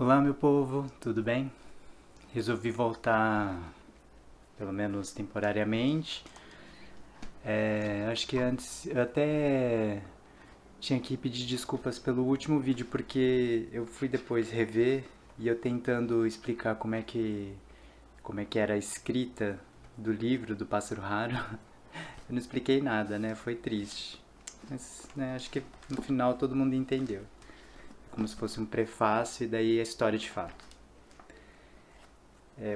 Olá, meu povo, tudo bem? Resolvi voltar, pelo menos temporariamente. Acho que antes eu até tinha que pedir desculpas pelo último vídeo, porque eu fui depois rever e eu tentando explicar como é que era a escrita do livro do Pássaro Raro. Eu não expliquei nada, né? Foi triste. Mas né, acho que no final todo mundo entendeu. Como se fosse um prefácio e daí a história de fato.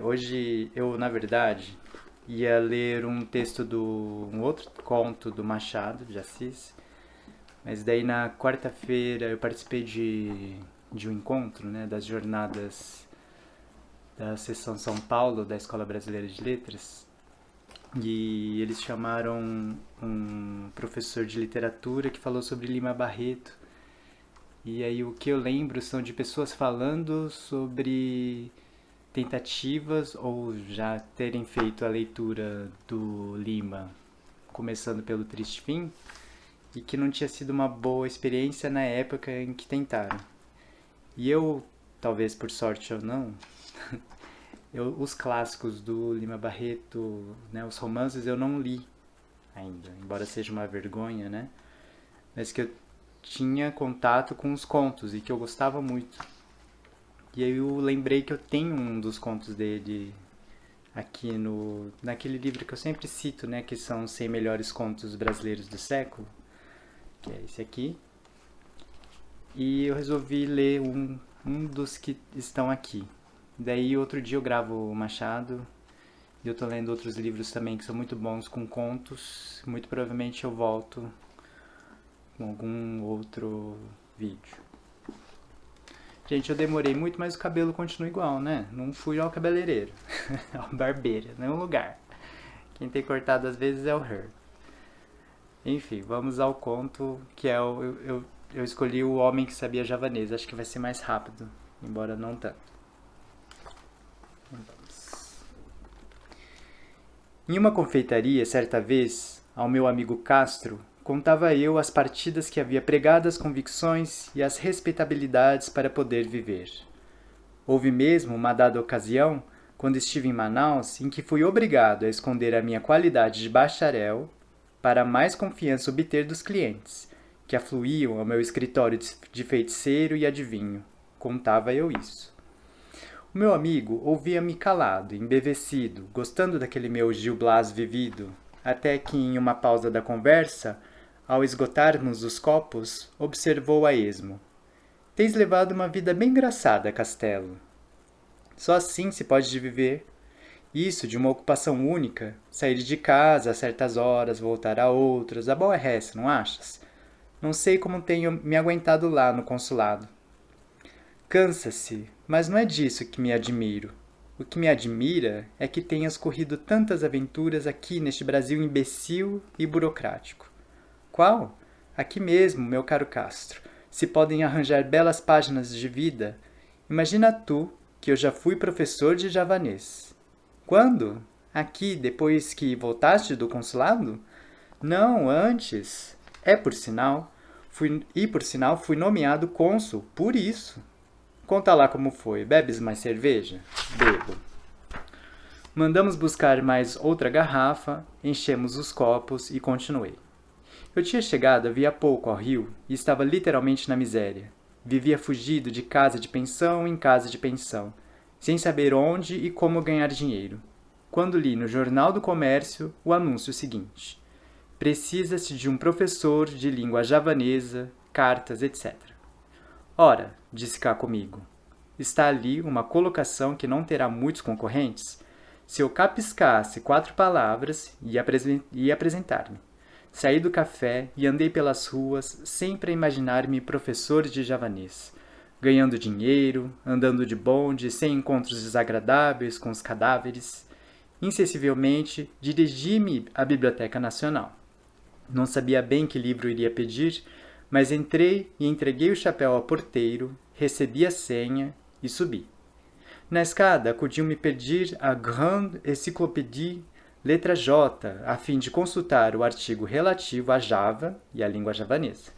Hoje eu, na verdade, ia ler um outro conto do Machado de Assis, mas daí na quarta-feira eu participei de um encontro, né, das jornadas da seção São Paulo da Escola Brasileira de Letras, e eles chamaram um professor de literatura que falou sobre Lima Barreto. E aí o que eu lembro são de pessoas falando sobre tentativas ou já terem feito a leitura do Lima, começando pelo Triste Fim, e que não tinha sido uma boa experiência na época em que tentaram. E eu, talvez por sorte ou não, os clássicos do Lima Barreto, né, os romances eu não li ainda, embora seja uma vergonha, né? Mas que eu tinha contato com os contos e que eu gostava muito. E aí eu lembrei que eu tenho um dos contos dele aqui naquele livro que eu sempre cito, né, que são os 100 melhores contos brasileiros do século, que é esse aqui. E eu resolvi ler um dos que estão aqui. Daí outro dia eu gravo o Machado e eu tô lendo outros livros também que são muito bons com contos. Muito provavelmente eu volto com algum outro vídeo. Gente, eu demorei muito, mas o cabelo continua igual, né? Não fui ao cabeleireiro, ao barbeiro, nenhum lugar. Quem tem cortado às vezes é o Her. Enfim, vamos ao conto que é eu escolhi o Homem que Sabia Javanês. Acho que vai ser mais rápido, embora não tanto. Em uma confeitaria, certa vez, ao meu amigo Castro, contava eu as partidas que havia pregado as convicções e as respeitabilidades para poder viver. Houve mesmo uma dada ocasião, quando estive em Manaus, em que fui obrigado a esconder a minha qualidade de bacharel para mais confiança obter dos clientes, que afluíam ao meu escritório de feiticeiro e adivinho. Contava eu isso. O meu amigo ouvia-me calado, embevecido, gostando daquele meu Gil Blas vivido, até que, em uma pausa da conversa, ao esgotarmos os copos, observou a esmo. Tens levado uma vida bem engraçada, Castelo. Só assim se pode viver. Isso de uma ocupação única, sair de casa a certas horas, voltar a outras, aborrece, não achas? Não sei como tenho me aguentado lá no consulado. Cansa-se, mas não é disso que me admiro. O que me admira é que tenhas corrido tantas aventuras aqui neste Brasil imbecil e burocrático. Qual? Aqui mesmo, meu caro Castro. Se podem arranjar belas páginas de vida, imagina tu que eu já fui professor de javanês. Quando? Aqui, depois que voltaste do consulado? Não, antes. Por sinal fui nomeado cônsul por isso. Conta lá como foi. Bebes mais cerveja? Bebo. Mandamos buscar mais outra garrafa, enchemos os copos e continuei. Eu tinha chegado havia pouco ao Rio e estava literalmente na miséria. Vivia fugido de casa de pensão em casa de pensão, sem saber onde e como ganhar dinheiro. Quando li no Jornal do Comércio o anúncio seguinte: precisa-se de um professor de língua javanesa, cartas, etc. Ora, disse cá comigo, está ali uma colocação que não terá muitos concorrentes? Se eu capiscasse 4 palavras, ia apresentar-me. Saí do café e andei pelas ruas, sempre a imaginar-me professor de javanês, ganhando dinheiro, andando de bonde, sem encontros desagradáveis com os cadáveres. Insensivelmente, dirigi-me à Biblioteca Nacional. Não sabia bem que livro iria pedir, mas entrei e entreguei o chapéu ao porteiro, recebi a senha e subi. Na escada, acudiu-me pedir a Grande Encyclopédie letra J, a fim de consultar o artigo relativo a Java e à língua javanesa.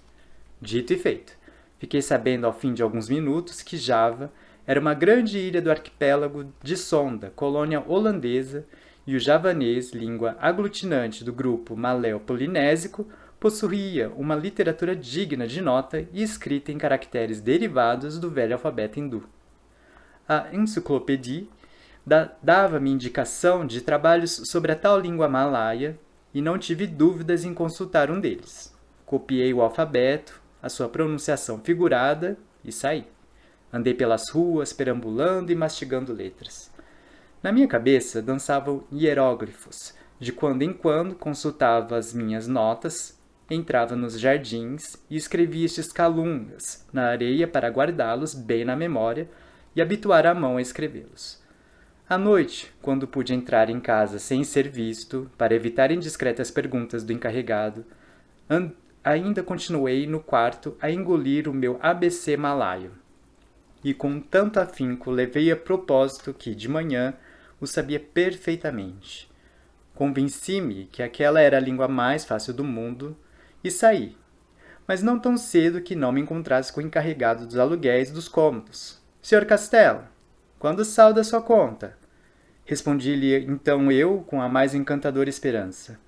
Dito e feito. Fiquei sabendo ao fim de alguns minutos que Java Era uma grande ilha do arquipélago de Sonda, colônia holandesa, e o javanês, língua aglutinante do grupo maleo-polinésico, possuía uma literatura digna de nota e escrita em caracteres derivados do velho alfabeto hindu. A enciclopédia dava-me indicação de trabalhos sobre a tal língua malaia e não tive dúvidas em consultar um deles. Copiei o alfabeto, a sua pronunciação figurada e saí. Andei pelas ruas, perambulando e mastigando letras. Na minha cabeça dançavam hieróglifos. De quando em quando consultava as minhas notas, entrava nos jardins e escrevia estes calungas na areia para guardá-los bem na memória e habituar a mão a escrevê-los. À noite, quando pude entrar em casa sem ser visto, para evitar indiscretas perguntas do encarregado, ainda continuei no quarto a engolir o meu ABC malaio. E com tanto afinco levei a propósito que, de manhã, o sabia perfeitamente. Convenci-me que aquela era a língua mais fácil do mundo e saí, mas não tão cedo que não me encontrasse com o encarregado dos aluguéis dos cômodos. Senhor Castelo, quando salda sua conta? Respondi-lhe então eu com a mais encantadora esperança.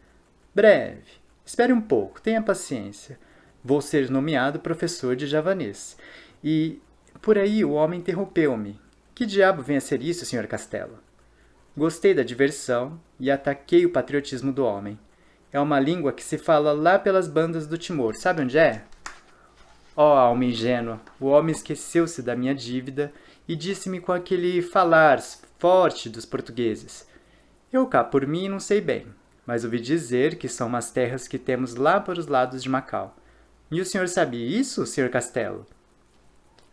Breve. Espere um pouco, tenha paciência. Vou ser nomeado professor de javanês. E por aí o homem interrompeu-me. Que diabo vem a ser isso, Sr. Castelo? Gostei da diversão e ataquei o patriotismo do homem. É uma língua que se fala lá pelas bandas do Timor. Sabe onde é? Alma ingênua, o homem esqueceu-se da minha dívida e disse-me com aquele falar forte dos portugueses. Eu cá por mim não sei bem, mas ouvi dizer que são umas terras que temos lá para os lados de Macau. E o senhor sabia isso, Sr. Castelo?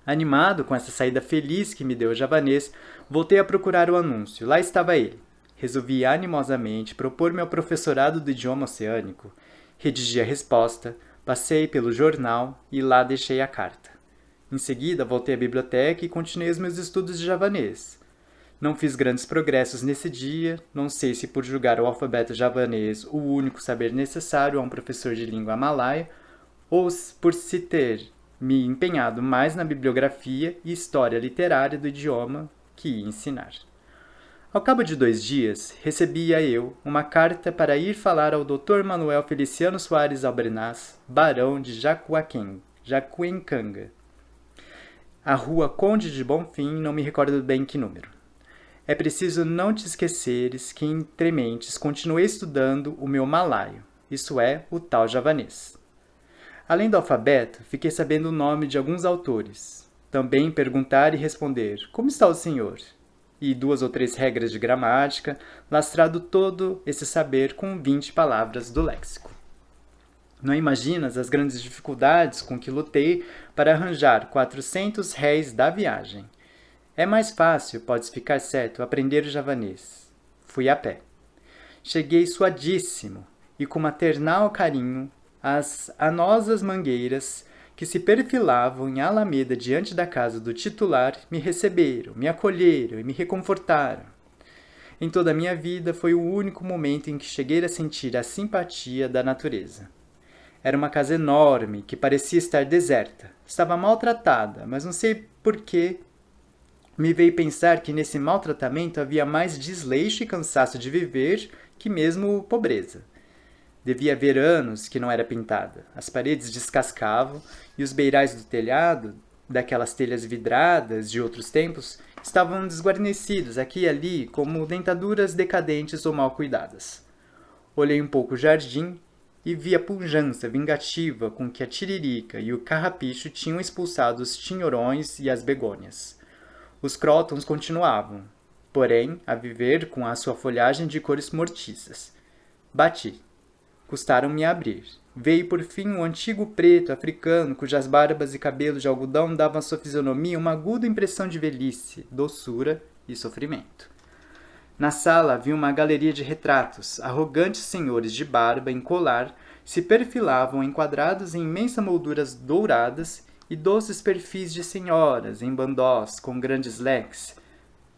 Animado com essa saída feliz que me deu o javanês, voltei a procurar o anúncio. Lá estava ele. Resolvi animosamente propor-me ao professorado do idioma oceânico. Redigi a resposta, passei pelo jornal e lá deixei a carta. Em seguida, voltei à biblioteca e continuei os meus estudos de javanês. Não fiz grandes progressos nesse dia, não sei se por julgar o alfabeto javanês o único saber necessário a um professor de língua malaia, ou por se ter me empenhado mais na bibliografia e história literária do idioma que ia ensinar. Ao cabo de 2 dias, recebia eu uma carta para ir falar ao Dr. Manuel Feliciano Soares Albernaz, barão de Jacuencanga. A rua Conde de Bonfim, não me recordo bem que número. É preciso não te esqueceres que, entre mentes, continuei estudando o meu malaio, isso é, o tal javanês. Além do alfabeto, fiquei sabendo o nome de alguns autores. Também perguntar e responder, como está o senhor? E 2 ou 3 regras de gramática, lastrado todo esse saber com 20 palavras do léxico. Não imaginas as grandes dificuldades com que lutei para arranjar 400 réis da viagem. É mais fácil, podes ficar certo, aprender o javanês. Fui a pé. Cheguei suadíssimo e com maternal carinho as anosas mangueiras que se perfilavam em alameda diante da casa do titular me receberam, me acolheram e me reconfortaram. Em toda a minha vida foi o único momento em que cheguei a sentir a simpatia da natureza. Era uma casa enorme que parecia estar deserta. Estava maltratada, mas não sei por que me veio pensar que nesse maltratamento havia mais desleixo e cansaço de viver que mesmo pobreza. Devia haver anos que não era pintada. As paredes descascavam e os beirais do telhado, daquelas telhas vidradas de outros tempos, estavam desguarnecidos aqui e ali como dentaduras decadentes ou mal cuidadas. Olhei um pouco o jardim e vi a pujança vingativa com que a tiririca e o carrapicho tinham expulsado os tinhorões e as begônias. Os crótons continuavam, porém, a viver com a sua folhagem de cores mortiças. Bati. Custaram-me a abrir. Veio por fim um antigo preto africano, cujas barbas e cabelos de algodão davam à sua fisionomia uma aguda impressão de velhice, doçura e sofrimento. Na sala havia uma galeria de retratos. Arrogantes senhores de barba em colar se perfilavam enquadrados em imensas molduras douradas e doces perfis de senhoras em bandós com grandes leques.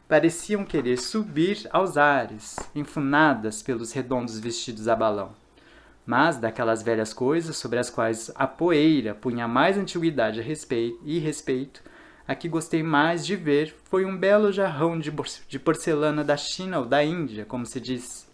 Pareciam querer subir aos ares, enfunadas pelos redondos vestidos a balão. Mas daquelas velhas coisas sobre as quais a poeira punha mais antiguidade e respeito, A que gostei mais de ver foi um belo jarrão de porcelana da China ou da Índia, como se diz.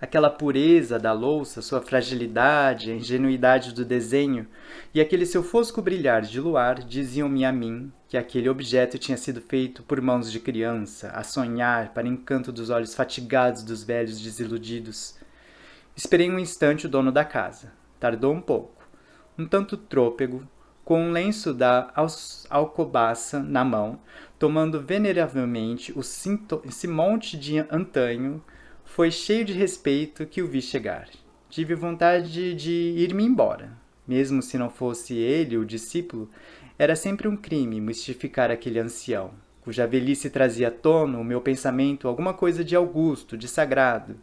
Aquela pureza da louça, sua fragilidade, a ingenuidade do desenho e aquele seu fosco brilhar de luar diziam-me a mim que aquele objeto tinha sido feito por mãos de criança, a sonhar para encanto dos olhos fatigados dos velhos desiludidos. Esperei um instante o dono da casa. Tardou um pouco. Um tanto trôpego, com um lenço da alcobaça na mão, tomando veneravelmente esse monte de antanho, foi cheio de respeito que o vi chegar. Tive vontade de ir-me embora. Mesmo se não fosse ele o discípulo, era sempre um crime mistificar aquele ancião, cuja velhice trazia à tona o meu pensamento alguma coisa de augusto, de sagrado.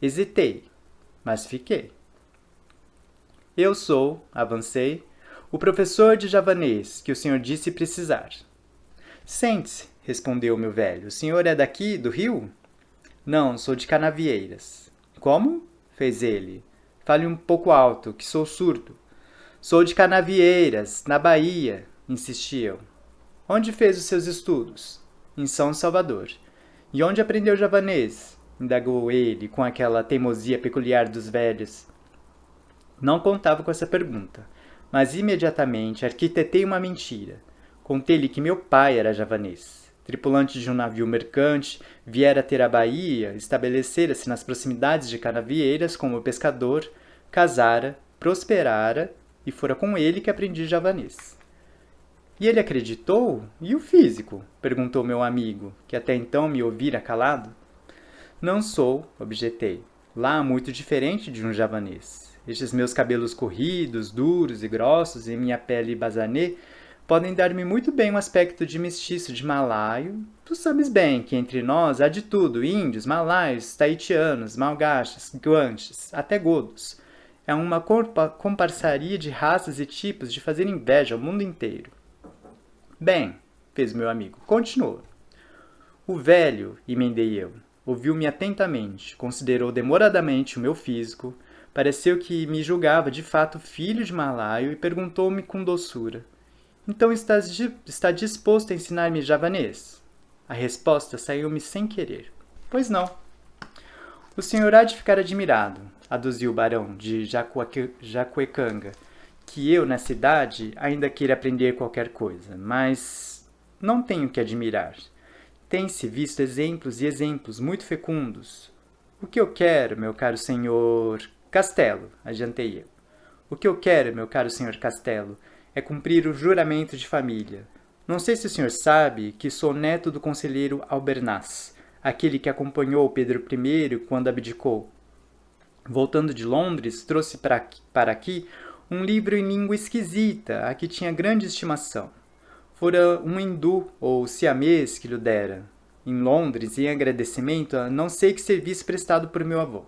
Hesitei, mas fiquei. Eu sou, avancei, o professor de javanês que o senhor disse precisar. Sente-se, respondeu-me o velho. O senhor é daqui, do Rio? Não, sou de Canavieiras. Como? Fez ele. Fale um pouco alto, que sou surdo. Sou de Canavieiras, na Bahia, insisti eu. Onde fez os seus estudos? Em São Salvador. E onde aprendeu javanês? Indagou ele, com aquela teimosia peculiar dos velhos. Não contava com essa pergunta, mas imediatamente arquitetei uma mentira. Contei-lhe que meu pai era javanês. Tripulante de um navio mercante, viera ter a Bahia, estabelecera-se nas proximidades de Canavieiras como pescador, casara, prosperara, e fora com ele que aprendi javanês. E ele acreditou? E o físico? Perguntou meu amigo, que até então me ouvira calado. Não sou, objetei, lá muito diferente de um javanês. Estes meus cabelos corridos, duros e grossos e minha pele basanê podem dar-me muito bem um aspecto de mestiço de malaio. Tu sabes bem que entre nós há de tudo, índios, malaios, taitianos, malgachas, guanches, até godos. É uma comparsaria de raças e tipos de fazer inveja ao mundo inteiro. Bem, fez meu amigo, continua. O velho, emendei eu, ouviu-me atentamente, considerou demoradamente o meu físico, pareceu que me julgava de fato filho de malaio e perguntou-me com doçura. Então está disposto a ensinar-me javanês? A resposta saiu-me sem querer. Pois não. O senhor há de ficar admirado, aduziu o barão de Jacuecanga, que eu, nessa idade, ainda queira aprender qualquer coisa, mas não tenho que admirar. Tem-se visto exemplos e exemplos muito fecundos. O que eu quero, meu caro senhor Castelo, adiantei eu. O que eu quero, meu caro senhor Castelo, é cumprir o juramento de família. Não sei se o senhor sabe que sou neto do conselheiro Albernaz, aquele que acompanhou Pedro I quando abdicou. Voltando de Londres, trouxe para aqui um livro em língua esquisita, a que tinha grande estimação. Fora um hindu ou siamês que lhe dera. Em Londres, em agradecimento a não sei que serviço prestado por meu avô.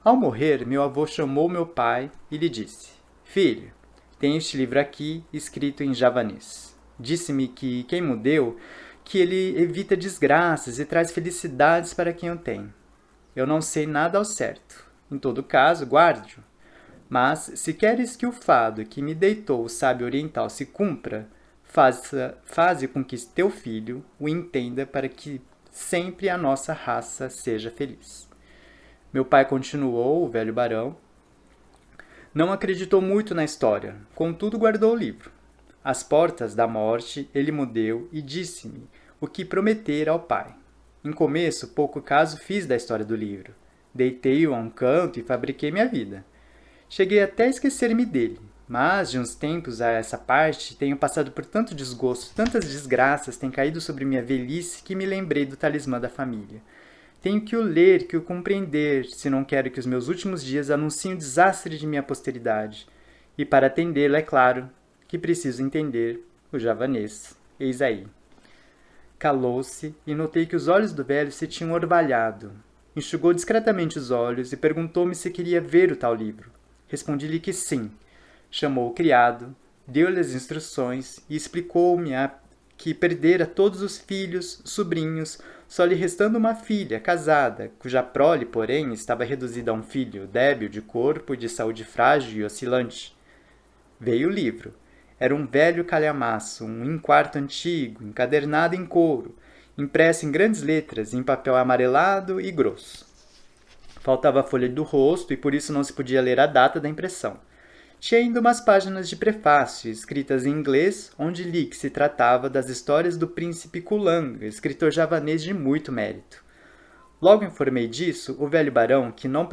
Ao morrer, meu avô chamou meu pai e lhe disse: Filho, tem este livro aqui, escrito em javanês. Disse-me que quem me deu, que ele evita desgraças e traz felicidades para quem o tem. Eu não sei nada ao certo. Em todo caso, guarde-o. Mas, se queres que o fado que me deitou o sábio oriental se cumpra, faze com que teu filho o entenda para que sempre a nossa raça seja feliz. Meu pai continuou, o velho barão. Não acreditou muito na história, contudo guardou o livro. Às portas da morte, ele me deu e disse-me o que prometera ao pai. Em começo, pouco caso fiz da história do livro. Deitei-o a um canto e fabriquei minha vida. Cheguei até a esquecer-me dele, mas de uns tempos a essa parte tenho passado por tanto desgosto, tantas desgraças têm caído sobre minha velhice que me lembrei do talismã da família. Tenho que o ler, que o compreender, se não quero que os meus últimos dias anunciem o desastre de minha posteridade. E para atendê-lo, é claro, que preciso entender o javanês. Eis aí. Calou-se e notei que os olhos do velho se tinham orvalhado. Enxugou discretamente os olhos e perguntou-me se queria ver o tal livro. Respondi-lhe que sim. Chamou o criado, deu-lhe as instruções e explicou-me que perdera todos os filhos, sobrinhos, só lhe restando uma filha, casada, cuja prole, porém, estava reduzida a um filho, débil de corpo e de saúde frágil e oscilante. Veio o livro. Era um velho calhamaço, um enquarto antigo, encadernado em couro, impresso em grandes letras, em papel amarelado e grosso. Faltava a folha do rosto e por isso não se podia ler a data da impressão. Tinha ainda umas páginas de prefácio, escritas em inglês, onde li que se tratava das histórias do príncipe Kulanga, escritor javanês de muito mérito. Logo informei disso, o velho barão, que não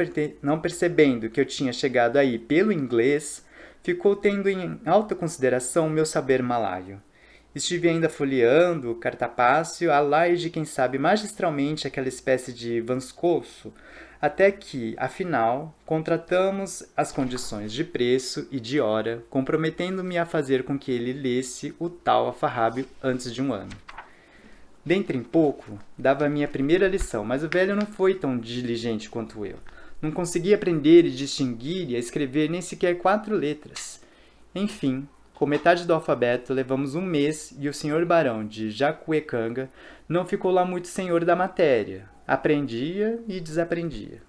percebendo que eu tinha chegado aí pelo inglês, ficou tendo em alta consideração o meu saber malaio. Estive ainda folheando o cartapácio, a laje quem sabe magistralmente aquela espécie de vanscoço, até que, afinal, contratamos as condições de preço e de hora, comprometendo-me a fazer com que ele lesse o tal alfarrábio antes de um ano. Dentro em pouco, dava a minha primeira lição, mas o velho não foi tão diligente quanto eu. Não conseguia aprender e distinguir e a escrever nem sequer 4 letras. Enfim, com metade do alfabeto, levamos um mês e o senhor barão de Jacuecanga não ficou lá muito senhor da matéria. Aprendia e desaprendia.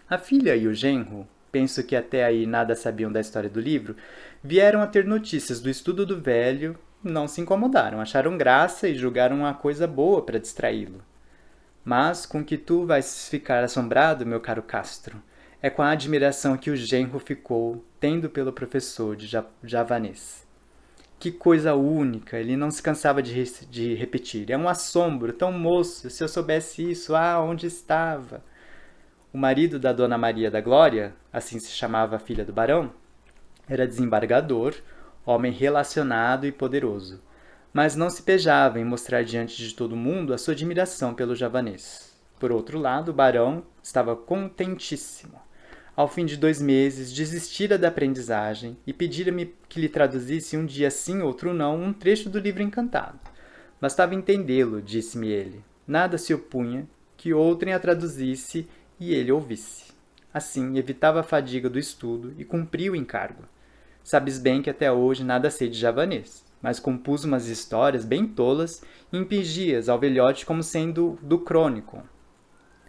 A filha e o genro, penso que até aí nada sabiam da história do livro, vieram a ter notícias do estudo do velho, não se incomodaram, acharam graça e julgaram uma coisa boa para distraí-lo. Mas com que tu vais ficar assombrado, meu caro Castro, é com a admiração que o genro ficou, tendo pelo professor de javanês. Que coisa única, ele não se cansava de repetir. É um assombro, tão moço, se eu soubesse isso, onde estava? O marido da Dona Maria da Glória, assim se chamava a filha do barão, era desembargador, homem relacionado e poderoso, mas não se pejava em mostrar diante de todo mundo a sua admiração pelo javanês. Por outro lado, o barão estava contentíssimo. Ao fim de 2 meses, desistira da aprendizagem e pedira-me que lhe traduzisse um dia sim, outro não, um trecho do livro encantado. Bastava entendê-lo, disse-me ele. Nada se opunha que outrem a traduzisse e ele ouvisse. Assim, evitava a fadiga do estudo e cumpria o encargo. Sabes bem que até hoje nada sei de javanês, mas compus umas histórias bem tolas e impingi-as ao velhote como sendo do crônico.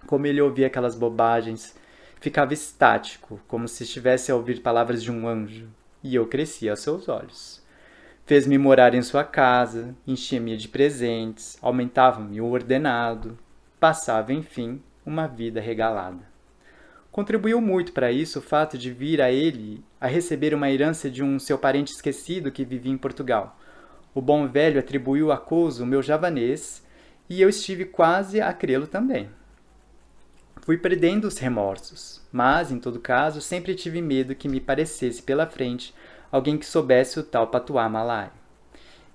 Como ele ouvia aquelas bobagens, ficava estático, como se estivesse a ouvir palavras de um anjo, e eu crescia aos seus olhos. Fez-me morar em sua casa, enchia-me de presentes, aumentava-me o ordenado, passava, enfim, uma vida regalada. Contribuiu muito para isso o fato de vir a ele a receber uma herança de um seu parente esquecido que vivia em Portugal. O bom velho atribuiu a coisa o meu javanês, e eu estive quase a crê-lo também. Fui perdendo os remorsos, mas, em todo caso, sempre tive medo que me parecesse pela frente alguém que soubesse o tal patuá malaio.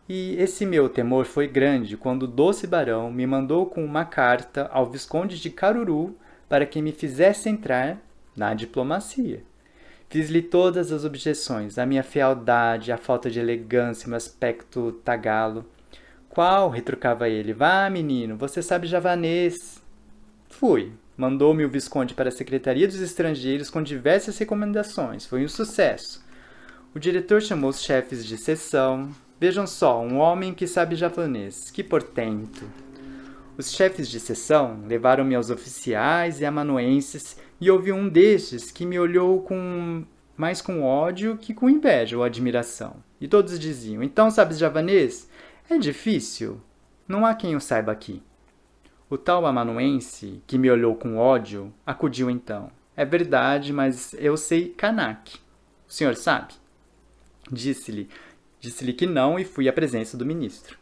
E esse meu temor foi grande quando o doce barão me mandou com uma carta ao Visconde de Caruru para que me fizesse entrar na diplomacia. Fiz-lhe todas as objeções, a minha fealdade, a falta de elegância, meu aspecto tagalo. Qual? Retrucava ele. Vá, menino, você sabe javanês. Fui. Mandou-me o Visconde para a Secretaria dos Estrangeiros com diversas recomendações. Foi um sucesso. O diretor chamou os chefes de seção. Vejam só, um homem que sabe javanês. Que portento! Os chefes de seção levaram-me aos oficiais e amanuenses e houve um destes que me olhou mais com ódio que com inveja ou admiração. E todos diziam, então sabes javanês? É difícil. Não há quem o saiba aqui. O tal amanuense, que me olhou com ódio, acudiu então. É verdade, mas eu sei Kanak. O senhor sabe? Disse-lhe que não e fui à presença do ministro.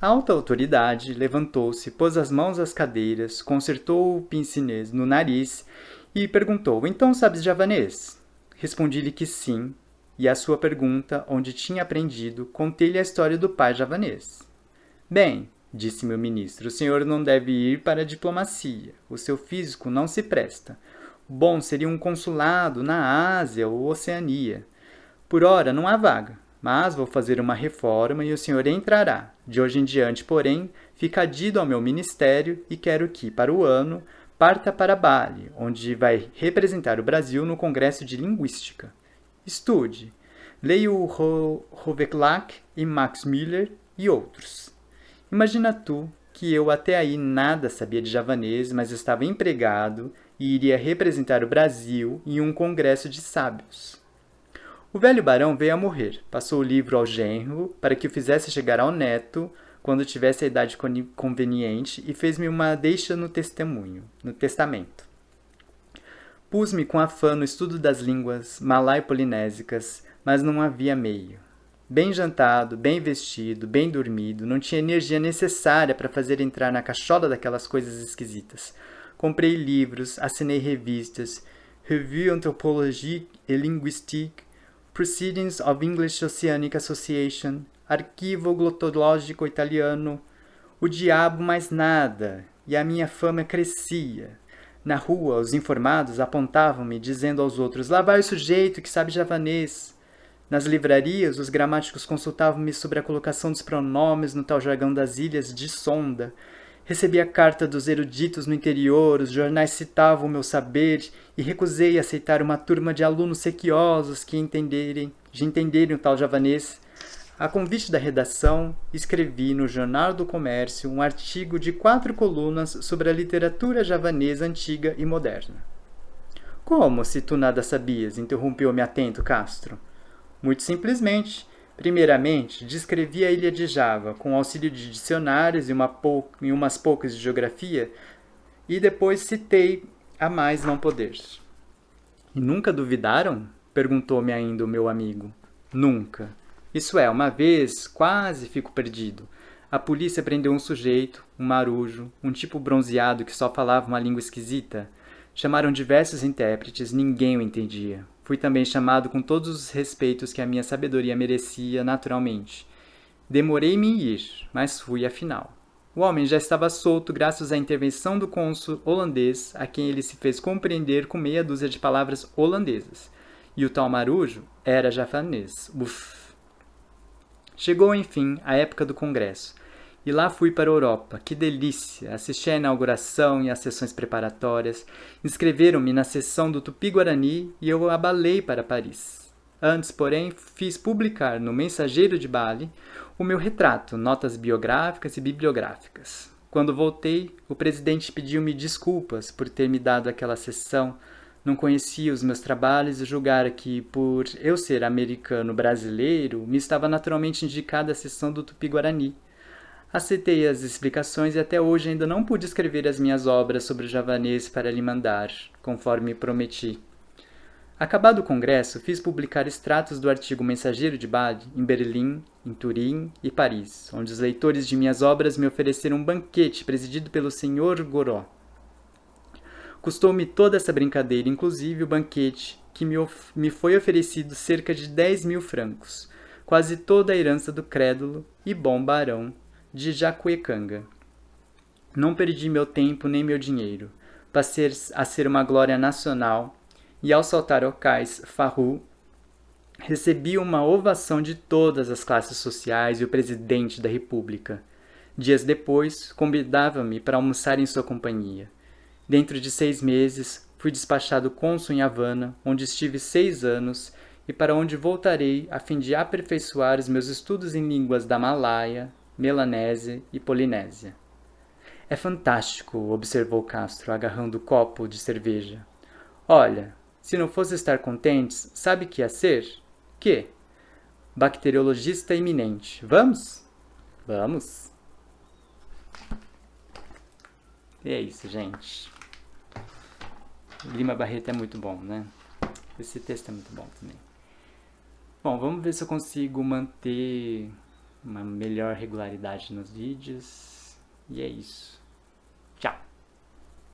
A alta autoridade levantou-se, pôs as mãos às cadeiras, consertou o pince-nez no nariz e perguntou, então sabes javanês? Respondi-lhe que sim, e à sua pergunta, onde tinha aprendido, contei-lhe a história do pai javanês. Bem, disse-me o ministro, o senhor não deve ir para a diplomacia. O seu físico não se presta. Bom seria um consulado na Ásia ou Oceania. Por ora não há vaga, mas vou fazer uma reforma e o senhor entrará. De hoje em diante, porém, fica adido ao meu ministério e quero que, para o ano, parta para Bali, onde vai representar o Brasil no Congresso de Linguística. Estude. Leia o Hoveclac e Max Müller e outros. Imagina tu que eu até aí nada sabia de javanês, mas estava empregado e iria representar o Brasil em um congresso de sábios. O velho barão veio a morrer, passou o livro ao genro para que o fizesse chegar ao neto quando tivesse a idade conveniente e fez-me uma deixa no testamento. Pus-me com afã no estudo das línguas malai-polinésicas, mas não havia meio. Bem jantado, bem vestido, bem dormido, não tinha energia necessária para fazer entrar na cachola daquelas coisas esquisitas. Comprei livros, assinei revistas, Revue Anthropologique et Linguistique, Proceedings of English Oceanic Association, Arquivo Glottológico Italiano, o diabo mais nada, e a minha fama crescia. Na rua, os informados apontavam-me, dizendo aos outros, lá vai o sujeito que sabe javanês. Nas livrarias, os gramáticos consultavam-me sobre a colocação dos pronomes no tal jargão das ilhas de Sonda. Recebia carta dos eruditos no interior, os jornais citavam o meu saber e recusei aceitar uma turma de alunos sequiosos de entenderem o tal javanês. A convite da redação, escrevi no Jornal do Comércio um artigo de 4 colunas sobre a literatura javanesa antiga e moderna. Como, se tu nada sabias? Interrompeu-me atento Castro. Muito simplesmente. Primeiramente, descrevi a ilha de Java, com auxílio de dicionários e umas poucas de geografia, e depois citei a mais não poder. E nunca duvidaram? Perguntou-me ainda o meu amigo. Nunca. Isso é, uma vez, quase fico perdido. A polícia prendeu um sujeito, um marujo, um tipo bronzeado que só falava uma língua esquisita. Chamaram diversos intérpretes, ninguém o entendia. Fui também chamado com todos os respeitos que a minha sabedoria merecia naturalmente. Demorei-me em ir, mas fui afinal. O homem já estava solto graças à intervenção do cônsul holandês, a quem ele se fez compreender com meia dúzia de palavras holandesas. E o tal marujo era javanês. Uf! Chegou, enfim, a época do congresso. E lá fui para a Europa. Que delícia! Assisti à inauguração e às sessões preparatórias. Inscreveram-me na sessão do Tupi-Guarani e eu abalei para Paris. Antes, porém, fiz publicar no Mensageiro de Bali o meu retrato, notas biográficas e bibliográficas. Quando voltei, o presidente pediu-me desculpas por ter me dado aquela sessão. Não conhecia os meus trabalhos e julgara que, por eu ser americano-brasileiro, me estava naturalmente indicada a sessão do Tupi-Guarani. Aceitei as explicações e até hoje ainda não pude escrever as minhas obras sobre o javanês para lhe mandar, conforme prometi. Acabado o congresso, fiz publicar extratos do artigo Mensageiro de Bali em Berlim, em Turim e Paris, onde os leitores de minhas obras me ofereceram um banquete presidido pelo Sr. Goró. Custou-me toda essa brincadeira, inclusive o banquete, que me foi oferecido cerca de 10.000 francos, quase toda a herança do crédulo e bom barão de Jacuecanga. Não perdi meu tempo nem meu dinheiro. Passei a ser uma glória nacional e ao saltar ao cais Farru, recebi uma ovação de todas as classes sociais e o presidente da república. Dias depois, convidava-me para almoçar em sua companhia. Dentro de 6 meses, fui despachado cônsul em Havana, onde estive 6 anos e para onde voltarei a fim de aperfeiçoar os meus estudos em línguas da Malaia, Melanésia e Polinésia. É fantástico, observou Castro, agarrando o copo de cerveja. Olha, se não fosse estar contentes, sabe que ia ser? Que? Bacteriologista iminente. Vamos? Vamos. E é isso, gente. Lima Barreto é muito bom, né? Esse texto é muito bom também. Bom, vamos ver se eu consigo manter uma melhor regularidade nos vídeos. E é isso.